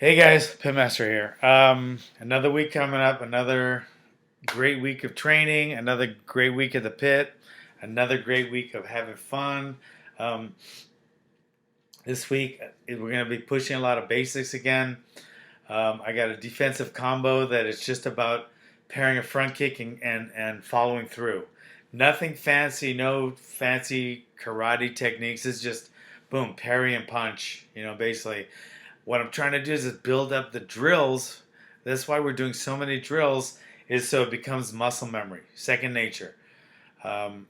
Hey guys, Pitmaster here. Another week coming up, another great week of training, another great week at the pit, another great week of having fun. Um, this week we're going to be pushing a lot of basics again. I got a defensive combo that is just about pairing a front kick and following through. Nothing fancy, no fancy karate techniques. It's just boom, parry and punch. Basically what I'm trying to do is build up the drills. That's why we're doing so many drills, is so it becomes muscle memory, second nature. Um,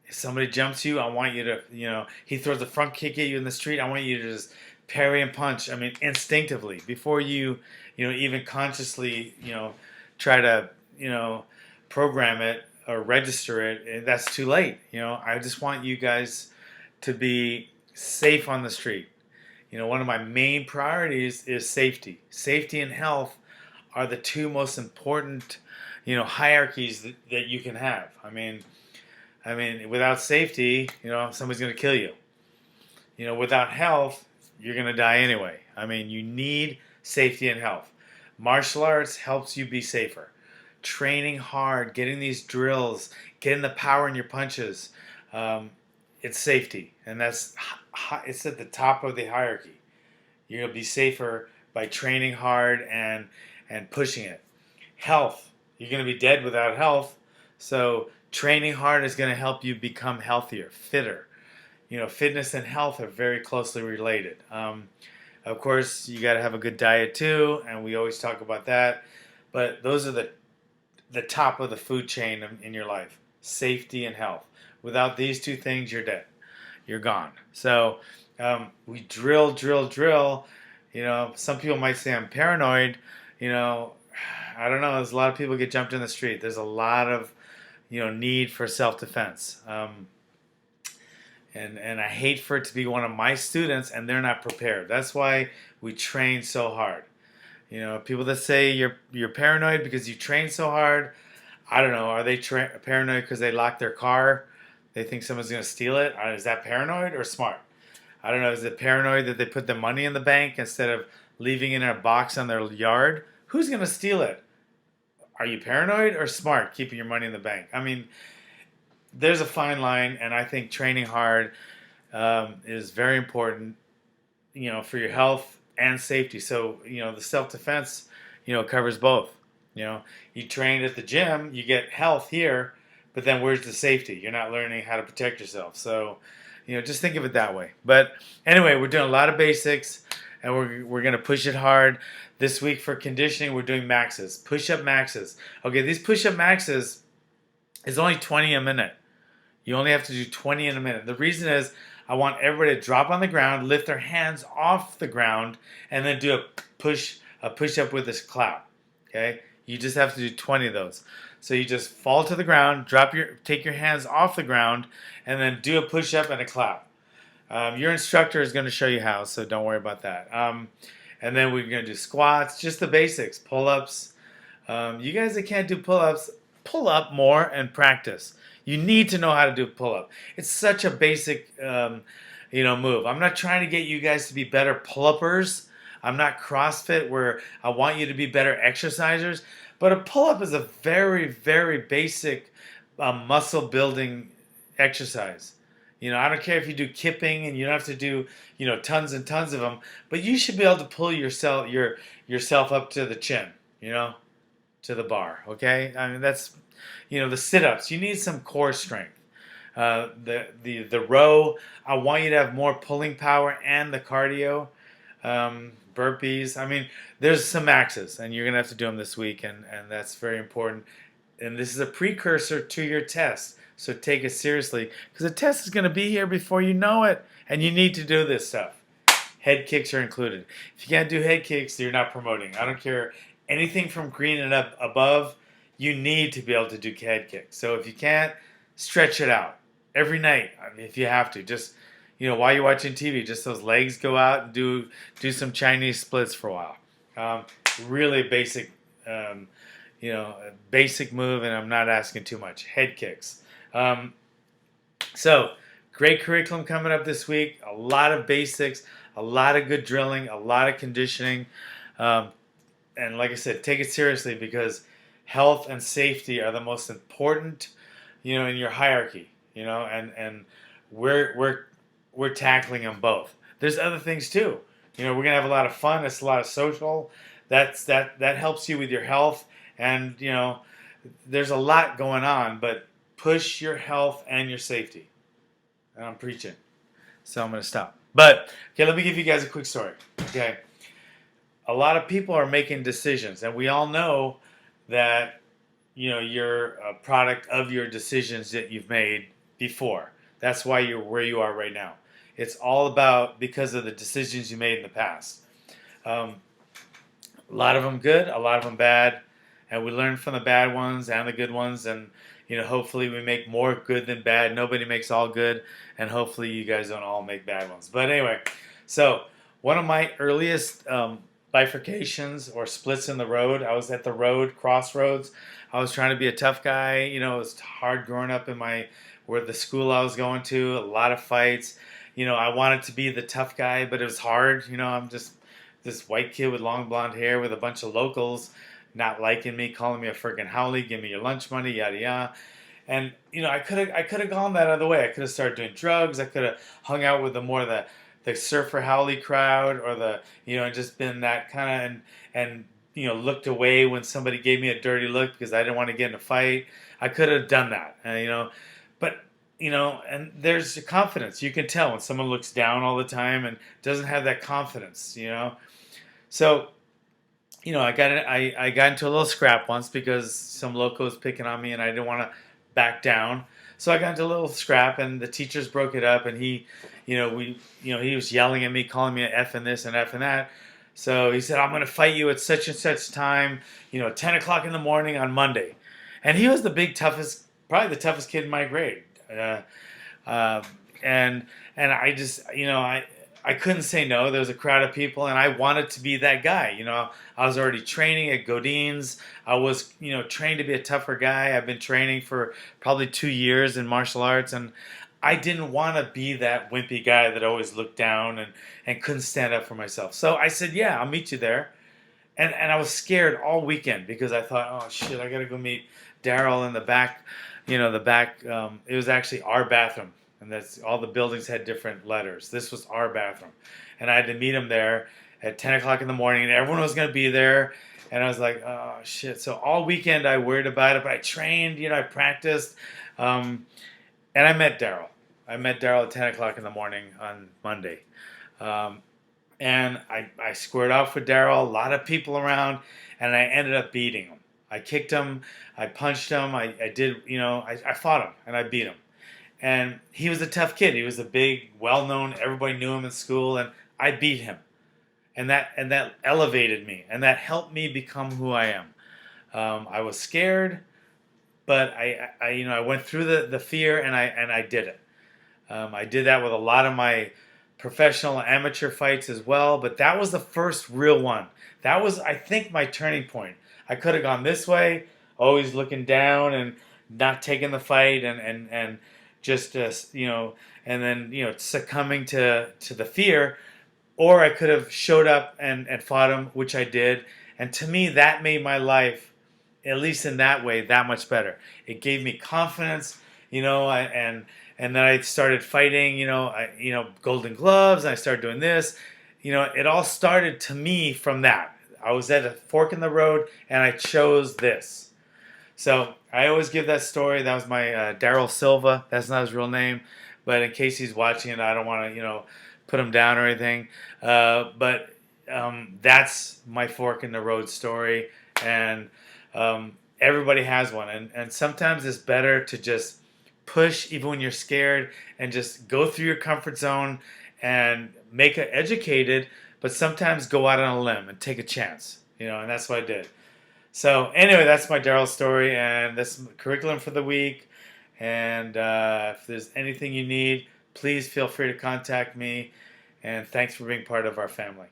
if somebody jumps you, I want you to, he throws a front kick at you in the street, I want you to just parry and punch. I mean, instinctively, before even consciously, try to, program it or register it. That's too late. I just want you guys to be safe on the street. One of my main priorities is safety. Safety and health are the two most important, hierarchies that you can have. I mean, without safety, somebody's going to kill you. Without health, you're going to die anyway. I mean, you need safety and health. Martial arts helps you be safer. Training hard, getting these drills, getting the power in your punches. It's safety, and it's at the top of the hierarchy. You're gonna be safer by training hard and pushing it. Health, you're gonna be dead without health, so training hard is gonna help you become healthier, fitter. Fitness and health are very closely related. Of course, you got to have a good diet too, and we always talk about that. But those are the top of the food chain in your life: safety and health. Without these two things, you're dead. You're gone. So we drill, drill, drill. Some people might say I'm paranoid. I don't know. There's a lot of people get jumped in the street. There's a lot of need for self-defense. And I hate for it to be one of my students and they're not prepared. That's why we train so hard. People that say you're paranoid because you train so hard, I don't know. Are they paranoid because they lock their car? They think someone's going to steal it? Is that paranoid or smart? I don't know. Is it paranoid that they put the money in the bank instead of leaving it in a box on their yard? Who's going to steal it? Are you paranoid or smart keeping your money in the bank? I mean, there's a fine line, and I think training hard is very important, for your health and safety. So, the self-defense, covers both. You train at the gym, you get health here, but then where's the safety? You're not learning how to protect yourself. So, just think of it that way. But anyway, we're doing a lot of basics, and we're going to push it hard. This week for conditioning, we're doing maxes, push-up maxes. Okay, these push-up maxes is only 20 a minute. You only have to do 20 in a minute. The reason is I want everybody to drop on the ground, lift their hands off the ground, and then do a push up with this clap. Okay? You just have to do 20 of those. So you just fall to the ground, take your hands off the ground, and then do a push up and a clap. Your instructor is going to show you how, so don't worry about that. And then we're going to do squats, just the basics, pull-ups. You guys that can't do pull-ups, pull up more and practice. You need to know how to do pull-up. It's such a basic, move. I'm not trying to get you guys to be better pull-uppers. I'm not CrossFit where I want you to be better exercisers. But a pull-up is a very, very basic muscle building exercise. I don't care if you do kipping and you don't have to do, tons and tons of them, but you should be able to pull yourself up to the chin, to the bar. Okay, I mean that's, the sit-ups. You need some core strength. The row. I want you to have more pulling power and the cardio. Burpees. I mean, there's some maxes, and you're gonna have to do them this week, and that's very important. And this is a precursor to your test, so take it seriously because the test is gonna be here before you know it, and you need to do this stuff. Head kicks are included. If you can't do head kicks, you're not promoting. I don't care anything from green and up above. You need to be able to do head kicks. So if you can't, stretch it out every night. I mean, if you have to, just while you're watching TV, just those legs go out and do some Chinese splits for a while. Really basic, basic move, and I'm not asking too much. Head kicks. So great curriculum coming up this week. A lot of basics, a lot of good drilling, a lot of conditioning. Um, and like I said, take it seriously because health and safety are the most important, in your hierarchy, and we're we're we're tackling them both. There's other things too. We're gonna have a lot of fun. It's a lot of social. That helps you with your health, and there's a lot going on. But push your health and your safety. And I'm preaching, so I'm gonna stop. But okay, let me give you guys a quick story. Okay, a lot of people are making decisions, and we all know that you're a product of your decisions that you've made before. That's why you're where you are right now. It's all about because of the decisions you made in the past. Um, a lot of them good, a lot of them bad, and we learn from the bad ones and the good ones, and hopefully we make more good than bad. Nobody makes all good, and hopefully you guys don't all make bad ones. But anyway, so one of my earliest bifurcations or splits in the road, I was at the road crossroads. I was trying to be a tough guy. It was hard growing up in where the school I was going to. A lot of fights. I wanted to be the tough guy, but it was hard. I'm just this white kid with long blonde hair with a bunch of locals not liking me, calling me a freaking haole, give me your lunch money, yada yada. And I could have gone that other way. I could have started doing drugs. I could have hung out with the surfer haole crowd, or just been that kind of and looked away when somebody gave me a dirty look because I didn't want to get in a fight. I could have done that, but and there's confidence. You can tell when someone looks down all the time and doesn't have that confidence. So I got into a little scrap once because some loco was picking on me and I didn't want to back down. So I got into a little scrap and the teachers broke it up and he was yelling at me, calling me an F and this and F and that. So he said, I'm going to fight you at such and such time, 10 o'clock in the morning on Monday. And he was probably the toughest kid in my grade. Uh, and I just, I couldn't say no. There was a crowd of people, and I wanted to be that guy. I was already training at Godin's. I was, trained to be a tougher guy. I've been training for probably 2 years in martial arts, and I didn't want to be that wimpy guy that always looked down and couldn't stand up for myself. So I said, yeah, I'll meet you there. And I was scared all weekend because I thought, oh, shit, I got to go meet Daryl in the back. The back, it was actually our bathroom. And that's all the buildings had different letters. This was our bathroom. And I had to meet him there at 10 o'clock in the morning. And everyone was going to be there. And I was like, oh, shit. So all weekend I worried about it. But I trained, I practiced. And I met Daryl. I met Daryl at 10 o'clock in the morning on Monday. And I squared off with Daryl. A lot of people around. And I ended up beating him. I kicked him. I punched him. I did, I fought him. And I beat him. And he was a tough kid. He was a big, well-known. Everybody knew him in school, and I beat him, and that elevated me, and that helped me become who I am. I was scared, but I went through the fear, and I did it. I did that with a lot of my professional amateur fights as well, but that was the first real one. That was, I think, my turning point. I could have gone this way, always looking down and not taking the fight, and just and then succumbing to the fear, or I could have showed up and fought him, which I did. And to me, that made my life, at least in that way, that much better. It gave me confidence, and then I started fighting, Golden Gloves, and I started doing this. It all started to me from that. I was at a fork in the road, and I chose this. So I always give that story. That was my Daryl Silva. That's not his real name, but in case he's watching it, I don't want to, put him down or anything. But that's my fork in the road story, and everybody has one. And sometimes it's better to just push even when you're scared and just go through your comfort zone and make it educated, but sometimes go out on a limb and take a chance, and that's what I did. So anyway, that's my Daryl story, and that's the curriculum for the week. And if there's anything you need, please feel free to contact me. And thanks for being part of our family.